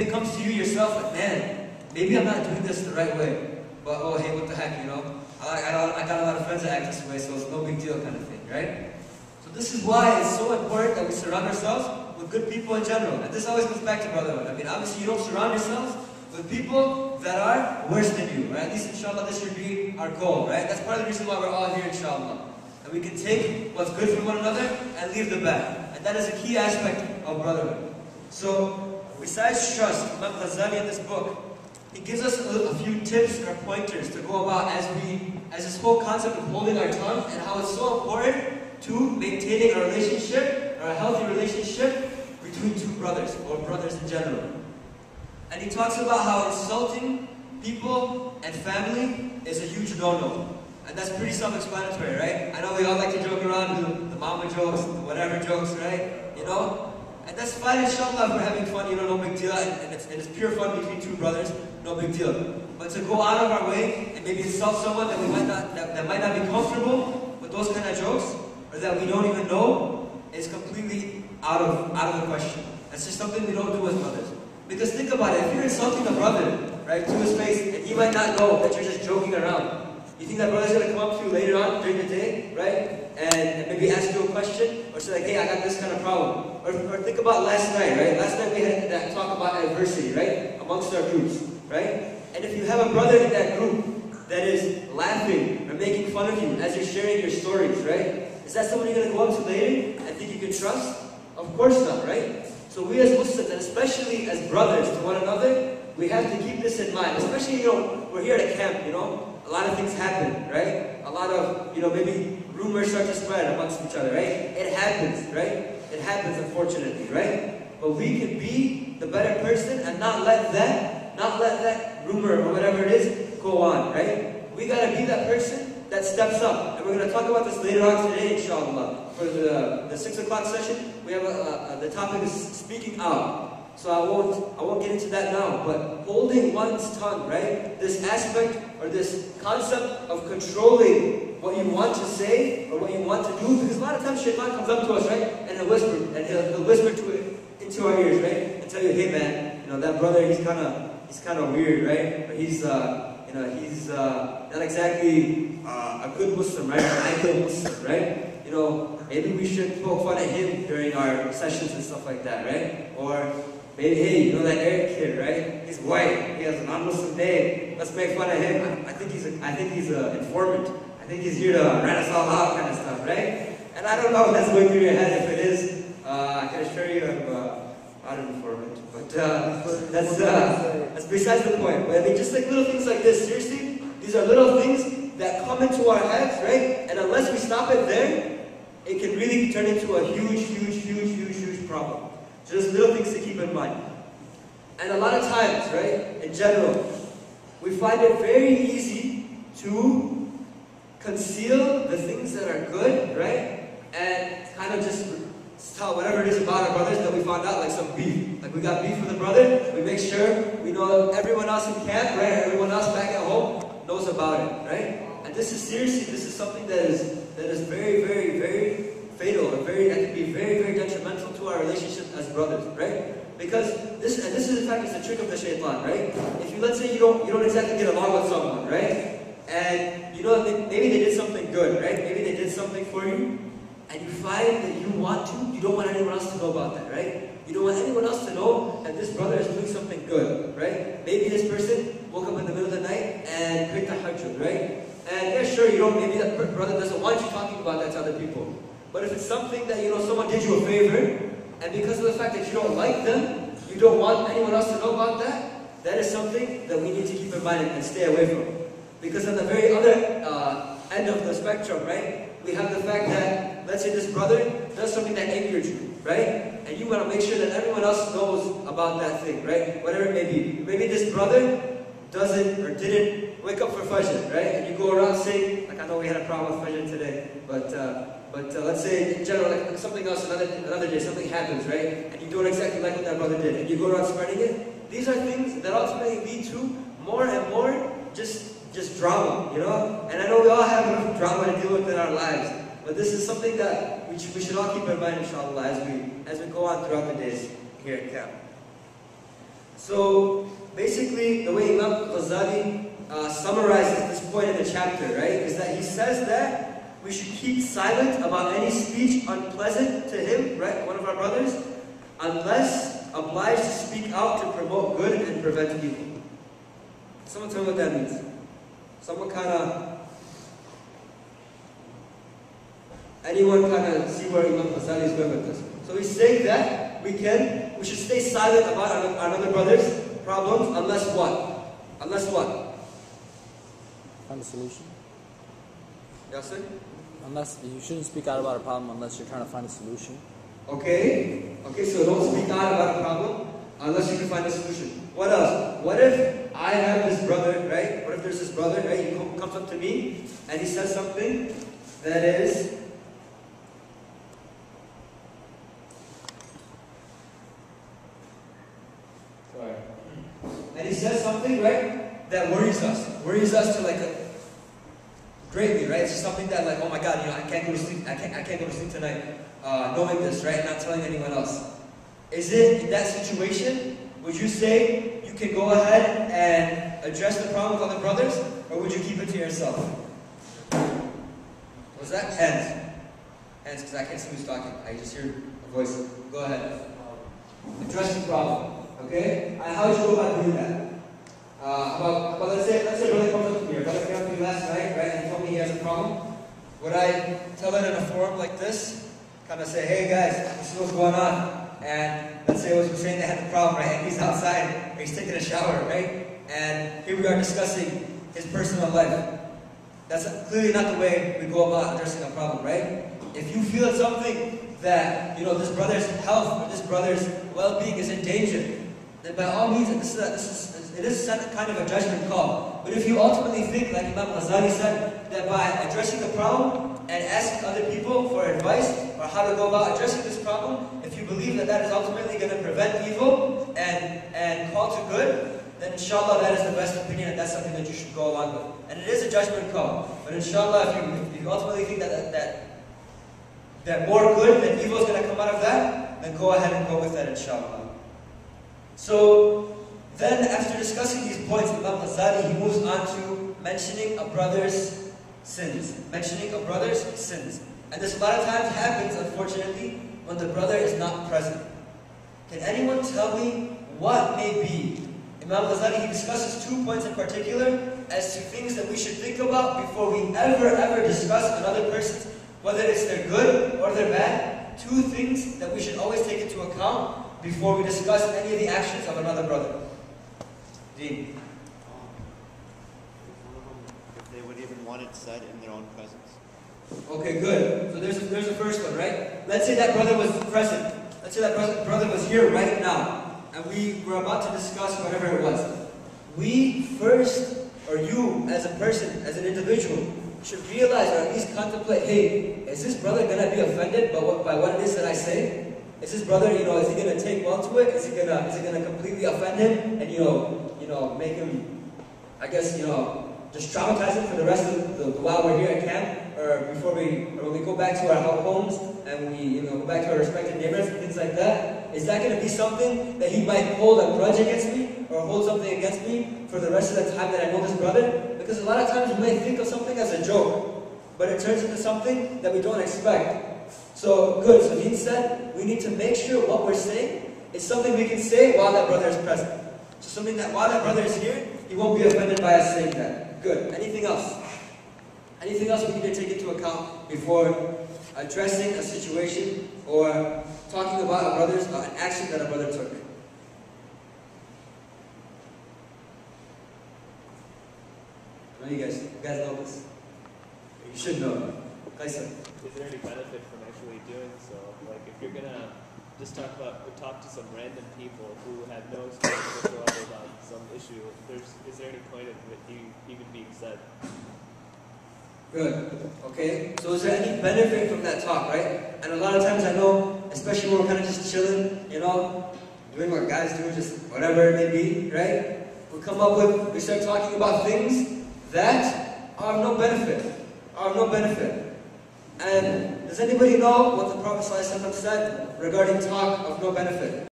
it comes to you yourself, like, man, maybe I'm not doing this the right way, but oh hey, what the heck, you know? I got a lot of friends that act this way, so it's no big deal kind of thing, right? So this is why it's so important that we surround ourselves with good people in general. And this always comes back to brotherhood. I mean, obviously you don't surround yourselves with people that are worse than you, right? At least inshallah this should be our goal, right? That's part of the reason why we're all here, inshallah. And we can take what's good from one another and leave the bad. And that is a key aspect of brotherhood. So, besides trust, Imam Ghazali in this book, he gives us a few tips or pointers to go about as this whole concept of holding our tongue and how it's so important to maintaining a relationship, or a healthy relationship between two brothers, or brothers in general. And he talks about how insulting people and family is a huge no-no. And that's pretty self-explanatory, right? I know we all like to joke around, do the mama jokes, the whatever jokes, right? You know? And that's fine, inshallah, if we're having fun, you know, no big deal. And it's pure fun between two brothers, no big deal. But to go out of our way and maybe insult someone that might not be comfortable with those kind of jokes, or that we don't even know, is completely out of the question. That's just something we don't do as brothers. Because think about it, if you're insulting a brother, right, to his face, and he might not know that you're just joking around, you think that brother's going to come up to you later on during the day, right, and maybe ask you a question, or say like, hey, I got this kind of problem. Or think about last night, right? Last night we had that talk about adversity, right, amongst our groups, right? And if you have a brother in that group that is laughing or making fun of you as you're sharing your stories, right, is that someone you're going to go up to later and think you can trust? Of course not, right? So we as Muslims, and especially as brothers to one another, we have to keep this in mind. Especially, you know, we're here at a camp, you know, a lot of things happen, right? A lot of, you know, maybe rumors start to spread amongst each other, right? It happens, right? It happens, unfortunately, right? But we can be the better person and not let that rumor or whatever it is go on, right? We gotta be that person that steps up. And we're gonna talk about this later on today, inshallah. For the 6 o'clock session, we have the topic is speaking out. So I won't get into that now, but holding one's tongue, right? This aspect or this concept of controlling what you want to say or what you want to do, because a lot of times shaitan comes up to us, right? And he'll whisper into our ears, right? And tell you, hey man, you know, that brother, he's kind of weird, right? But he's not exactly a good Muslim, right? An ideal Muslim, right? You know, maybe we should poke fun at him during our sessions and stuff like that, right? Or maybe, hey, you know that Eric kid, right? He's white. He has a non-Muslim name. Let's make fun of him. I think he's an informant. I think he's here to rat us all out, kind of stuff, right? And I don't know if that's going through your head. If it is, I can assure you I'm not an informant. But that's besides the point. But I mean, just like little things like this. Seriously, these are little things that come into our heads, right? And unless we stop it there, it can really turn into a huge problem. So just little things to keep in mind. And a lot of times, right, in general, we find it very easy to conceal the things that are good, right? And kind of just tell whatever it is about our brothers that we found out, like some beef. Like we got beef with a brother, we make sure we know everyone else in camp, right? Everyone else back at home knows about it, right? And this is something that is very fatal, or that can be very detrimental to our relationship as brothers, right? Because this is in fact the trick of the shaitan, right? If you, let's say you don't exactly get along with someone, right? And you know maybe they did something good, right? Maybe they did something for you, and you find that you don't want anyone else to know about that, right? You don't want anyone else to know that this brother is doing something good, right? Maybe this person woke up in the middle of the night and prayed tahajjud, right? And yeah, sure, maybe that brother doesn't want you talking about that to other people. But if it's something that, you know, someone did you a favor, and because of the fact that you don't like them, you don't want anyone else to know about that, that is something that we need to keep in mind and stay away from. Because on the very other end of the spectrum, right, we have the fact that, let's say this brother does something that angered you, right? And you want to make sure that everyone else knows about that thing, right? Whatever it may be. Maybe this brother doesn't or didn't wake up for Fajr, right? And you go around saying, like I know we had a problem with Fajr today, but let's say in general, like something else, another day, something happens, right? And you don't exactly like what that brother did, and you go around spreading it. These are things that ultimately lead to more and more just drama, you know? And I know we all have enough drama to deal with in our lives, but this is something that we should all keep in mind, inshallah, as we go on throughout the days here at camp. So basically, the way Imam Ghazali summarizes this point in the chapter, right, is that he says that we should keep silent about any speech unpleasant to him, right, one of our brothers, unless obliged to speak out to promote good and prevent evil. Someone tell me what that means. Anyone kind of see where Imam Ghazali is going with this? So he's saying that we should stay silent about another brother's problems unless what? Unless what? Find a solution. Yes, sir? Unless you shouldn't speak out about a problem unless you're trying to find a solution. Okay, so don't speak out about a problem unless you can find a solution. What else? What if I have this brother, right? What if there's this brother, right? He comes up to me and he says something that is and he says something, right, that worries us to like greatly, right? It's just something that like, oh my God, I can't go to sleep. I can't go to sleep tonight, knowing this, right, and not telling anyone else. Is it in that situation? Would you say you can go ahead and address the problem with other brothers, or would you keep it to yourself? Was that hands? Hands, because I can't see who's talking. I just hear a voice. Go ahead. Address the problem. Okay? How would you go about doing that? Let's say a brother comes up to me, or brother came up to me last night, right, and he told me he has a problem. Would I tell it in a forum like this? Kind of say, hey guys, this is what's going on. And let's say Hussein had the problem, right, and he's outside, or he's taking a shower, right? And here we are discussing his personal life. That's clearly not the way we go about addressing a problem, right? If you feel something that, this brother's health or this brother's well-being is in danger, then by all means, it is kind of a judgment call. But if you ultimately think, like Imam Ghazali said, that by addressing the problem and asking other people for advice or how to go about addressing this problem, if you believe that that is ultimately going to prevent evil and call to good, then inshallah that is the best opinion and that's something that you should go along with. And it is a judgment call. But inshallah, if you ultimately think that more good than evil is going to come out of that, then go ahead and go with that, inshallah. So, then after discussing these points, Imam Ghazali, he moves on to mentioning a brother's sins. Mentioning a brother's sins. And this a lot of times happens, unfortunately, when the brother is not present. Can anyone tell me what may be? Imam Ghazali, he discusses 2 points in particular as to things that we should think about before we ever discuss another person's, whether it's their good or their bad. 2 things that we should always take into account before we discuss any of the actions of another brother. Dean. If they would even want it said in their own presence. Okay, good. So there's the first one, right? Let's say that brother was present. Let's say that brother was here right now, and we were about to discuss whatever it was. We first, or you as a person, as an individual, should realize or at least contemplate, hey, is this brother going to be offended by what it is that I say? Is this brother, is he going to take well to it? Is he going to completely offend him and, make him, I guess, just traumatize him for the rest of the while we're here at camp? Or when we go back to our homes and we, go back to our respective neighbors and things like that? Is that going to be something that he might hold a grudge against me or hold something against me for the rest of the time that I know this brother? Because a lot of times we may think of something as a joke, but it turns into something that we don't expect. So, good. So he said we need to make sure what we're saying is something we can say while that brother is present. So something that while that brother is here, he won't be offended by us saying that. Good. Anything else? Anything else we need to take into account before addressing a situation or talking about an action that a brother took? No, you guys know this. You should know. Kaisa. Is there any benefit from actually doing so? Like, if you're gonna just talk to some random people who have no experience whatsoever about some issue, is there any point of it even being said? Good. Okay. So is there any benefit from that talk, right? And a lot of times I know, especially when we're kind of just chilling, doing what guys do, just whatever it may be, right? We start talking about things that are of no benefit. And does anybody know what the Prophet ﷺ said regarding talk of no benefit?